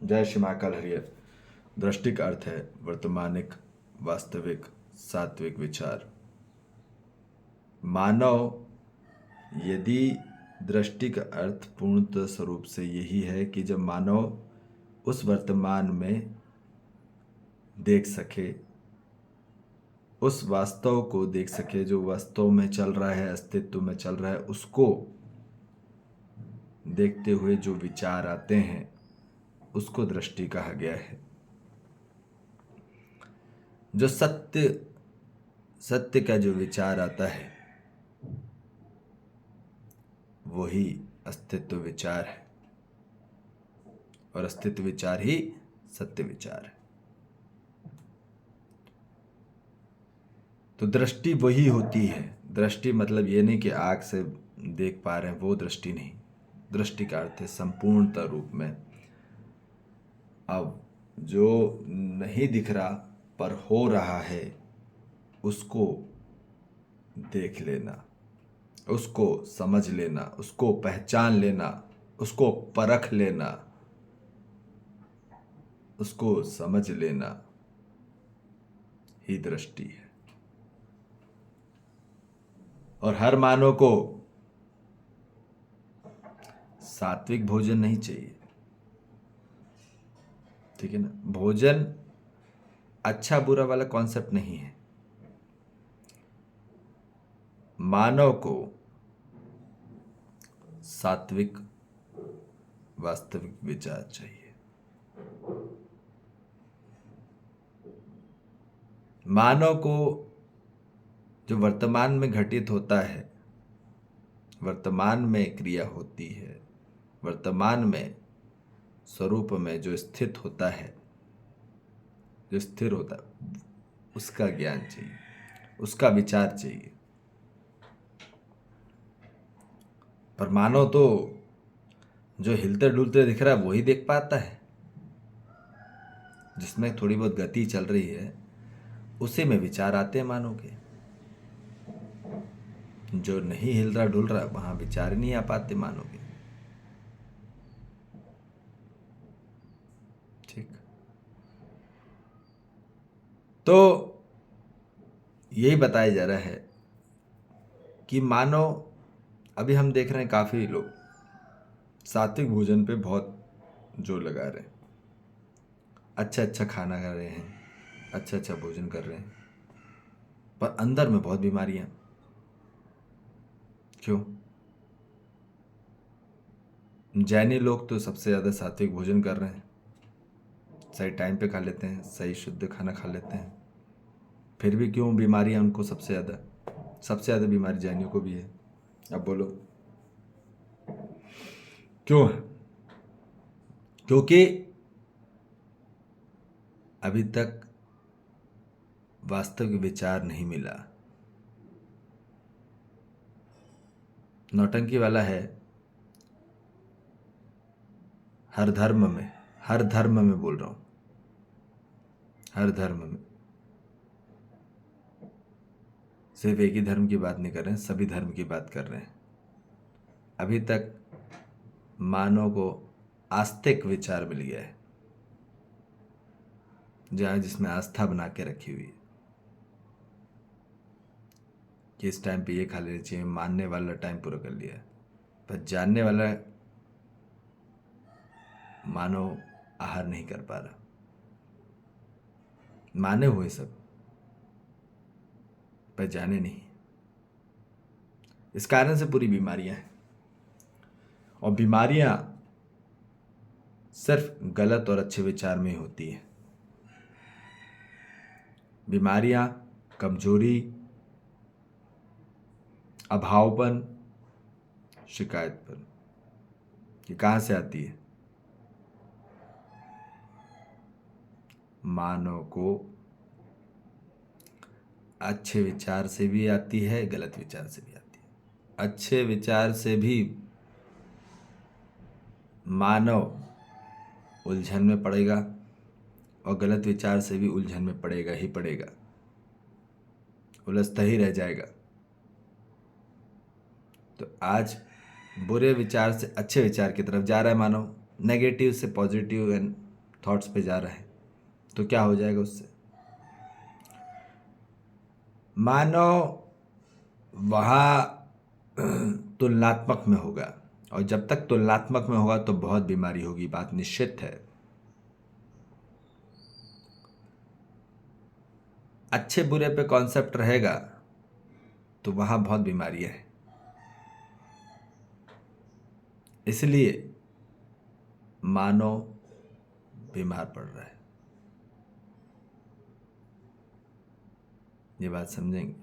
जय श्री महाकाल हरियर। दृष्टि का अर्थ है वर्तमानिक, वास्तविक, सात्विक विचार। मानव, यदि दृष्टि का अर्थ पूर्णतः स्वरूप से यही है कि जब मानव उस वर्तमान में देख सके, उस वास्तव को देख सके जो वास्तव में चल रहा है, अस्तित्व में चल रहा है, उसको देखते हुए जो विचार आते हैं उसको दृष्टि कहा गया है। जो सत्य का जो विचार आता है वही अस्तित्व विचार है, और अस्तित्व विचार ही सत्य विचार है। तो दृष्टि वही होती है। दृष्टि मतलब ये नहीं कि आँख से देख पा रहे हैं, वो दृष्टि नहीं। दृष्टि का अर्थ है संपूर्णता रूप में। अब जो नहीं दिख रहा पर हो रहा है उसको देख लेना, उसको समझ लेना, उसको पहचान लेना, उसको परख लेना, उसको समझ लेना ही दृष्टि है। और हर मानव को सात्विक भोजन नहीं चाहिए, ठीक है ना। भोजन अच्छा बुरा वाला कॉन्सेप्ट नहीं है। मानव को सात्विक वास्तविक विचार चाहिए। मानव को जो वर्तमान में घटित होता है, वर्तमान में क्रिया होती है, वर्तमान में स्वरूप में जो स्थित होता है, जो स्थिर होता है, उसका ज्ञान चाहिए, उसका विचार चाहिए। पर मानव तो जो हिलते डुलते दिख रहा है वही देख पाता है। जिसमें थोड़ी बहुत गति चल रही है उसी में विचार आते हैं मानव के। जो नहीं हिल रहा डुल रहा वहां विचार नहीं आ पाते मानव के। ठीक। तो यही बताया जा रहा है कि मानव, अभी हम देख रहे हैं काफी लोग सात्विक भोजन पे बहुत जोर लगा रहे हैं, अच्छा अच्छा खाना खा रहे हैं, अच्छा अच्छा भोजन कर रहे हैं, पर अंदर में बहुत बीमारियां। क्यों? जैनी लोग तो सबसे ज़्यादा सात्विक भोजन कर रहे हैं, सही टाइम पे खा लेते हैं, सही शुद्ध खाना खा लेते हैं, फिर भी क्यों बीमारियां उनको सबसे ज़्यादा बीमारी जैनियों को भी है। अब बोलो क्यों है? क्योंकि अभी तक वास्तविक विचार नहीं मिला। नौटंकी वाला है हर धर्म में बोल रहा हूं, हर धर्म में, सिर्फ एक ही धर्म की बात नहीं कर रहे हैं, सभी धर्म की बात कर रहे हैं। अभी तक मानव को आस्तिक विचार मिल गया है, जहां जिसमें आस्था बना के रखी हुई है कि इस टाइम पे ये खा लेना चाहिए। मानने वाला टाइम पूरा कर लिया है, पर जानने वाला मानव आहार नहीं कर पा रहा। माने हुए सब, पर जाने नहीं। इस कारण से पूरी बीमारियां हैं, और बीमारियां सिर्फ गलत और अच्छे विचार में ही होती है। बीमारियां कमजोरी, अभावपन, शिकायतपन, ये कहां से आती है? मानव को अच्छे विचार से भी आती है, गलत विचार से भी आती है। अच्छे विचार से भी मानव उलझन में पड़ेगा, और गलत विचार से भी उलझन में पड़ेगा ही पड़ेगा, उलझता ही रह जाएगा। तो आज बुरे विचार से अच्छे विचार की तरफ जा रहा है मानव, नेगेटिव से पॉजिटिव एंड थॉट्स पे जा रहे हैं, तो क्या हो जाएगा उससे? मानो वहाँ तुलनात्मक में होगा, और जब तक तुलनात्मक में होगा तो बहुत बीमारी होगी, बात निश्चित है। अच्छे बुरे पे कॉन्सेप्ट रहेगा तो वहाँ बहुत बीमारियाँ हैं। इसलिए मानव बीमार पड़ रहा है, ये बात समझेंगे।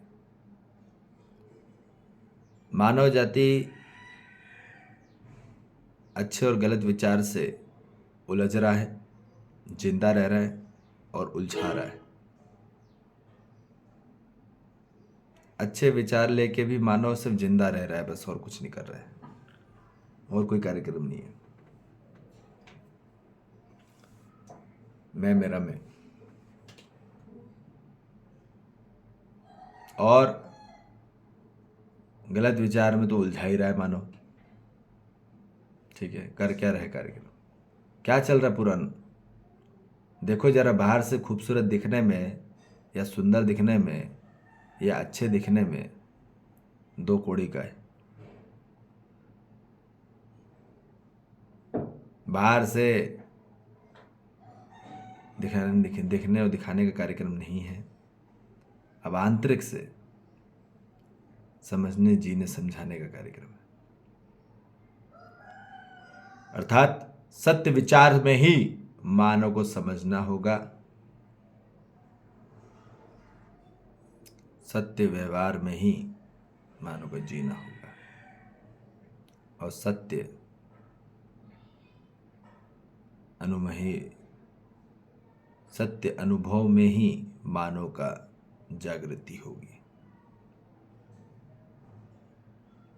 मानव जाति अच्छे और गलत विचार से उलझ रहा है, जिंदा रह रहा है और उलझा रहा है। अच्छे विचार लेके भी मानव सिर्फ जिंदा रह रहा है बस, और कुछ नहीं कर रहा है, और कोई कार्यक्रम नहीं है। मैं मेरा मैं, और गलत विचार में तो उलझा ही रहा है मानव। ठीक है, कर क्या रहे कार्यक्रम, क्या चल रहा है पुराना? देखो जरा, बाहर से खूबसूरत दिखने में या सुंदर दिखने में या अच्छे दिखने में दो कौड़ी का है। बाहर से दिखने और दिखाने का कार्यक्रम नहीं है, अब आंतरिक से समझने, जीने, समझाने का कार्यक्रम है। अर्थात सत्य विचार में ही मानव को समझना होगा, सत्य व्यवहार में ही मानव को जीना होगा, और सत्य सत्य अनुभव में ही मानव का जागृति होगी।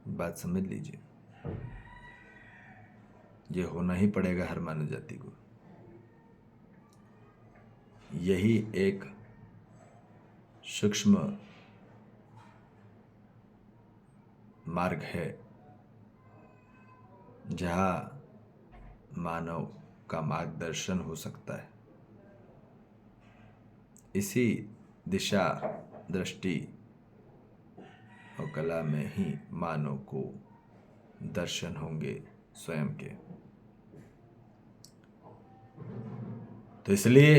बात समझ लीजिए, ये होना ही पड़ेगा हर मानव जाति को। यही एक सूक्ष्म मार्ग है जहाँ मानव का मार्गदर्शन हो सकता है। इसी दिशा, दृष्टि और कला में ही मानव को दर्शन होंगे स्वयं के। तो इसलिए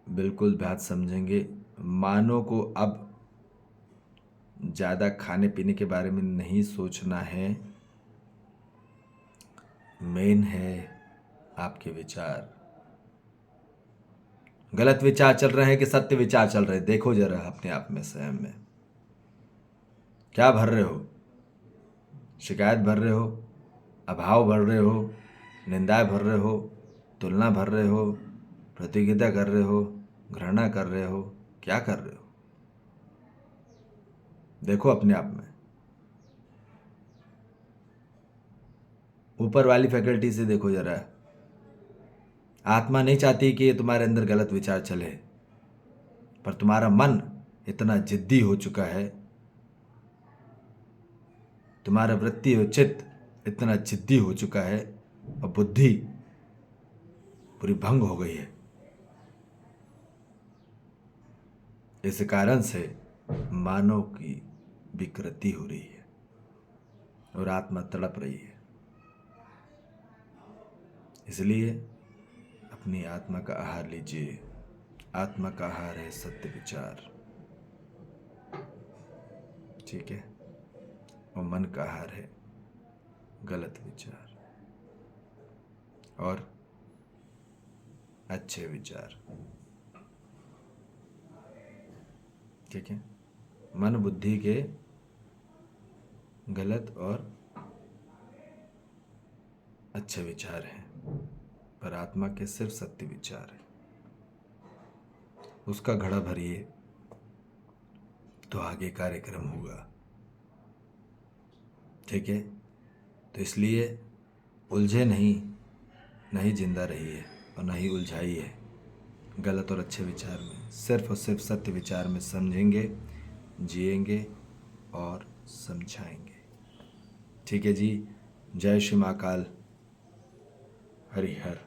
बिल्कुल बात समझेंगे। मानव को अब ज़्यादा खाने पीने के बारे में नहीं सोचना है, मेन है आपके विचार। गलत विचार चल रहे हैं कि सत्य विचार चल रहे हैं, देखो जरा अपने आप में, स्वयं में क्या भर रहे हो? शिकायत भर रहे हो, अभाव भर रहे हो, निंदाएं भर रहे हो, तुलना भर रहे हो, प्रतियोगिता कर रहे हो, घृणा कर रहे हो, क्या कर रहे हो? देखो अपने आप में, ऊपर वाली फैकल्टी से देखो जरा। आत्मा नहीं चाहती कि तुम्हारे अंदर गलत विचार चले, पर तुम्हारा मन इतना जिद्दी हो चुका है, तुम्हारा वृत्ति और चित्त इतना जिद्दी हो चुका है, और बुद्धि पूरी भंग हो गई है। इस कारण से मानव की विकृति हो रही है और आत्मा तड़प रही है। इसलिए अपनी आत्मा का आहार लीजिए। आत्मा का आहार है सत्य विचार, ठीक है, और मन का आहार है गलत विचार और अच्छे विचार, ठीक है। मन बुद्धि के गलत और अच्छे विचार हैं, पर आत्मा के सिर्फ सत्य विचार है। उसका घड़ा भरिए तो आगे कार्यक्रम होगा, ठीक है। तो इसलिए उलझे नहीं, नहीं जिंदा रहिए और नहीं उलझाइए गलत और अच्छे विचार में। सिर्फ और सिर्फ सत्य विचार में समझेंगे, जिएंगे और समझाएंगे, ठीक है जी। जय श्री महाकाल, हरि हर।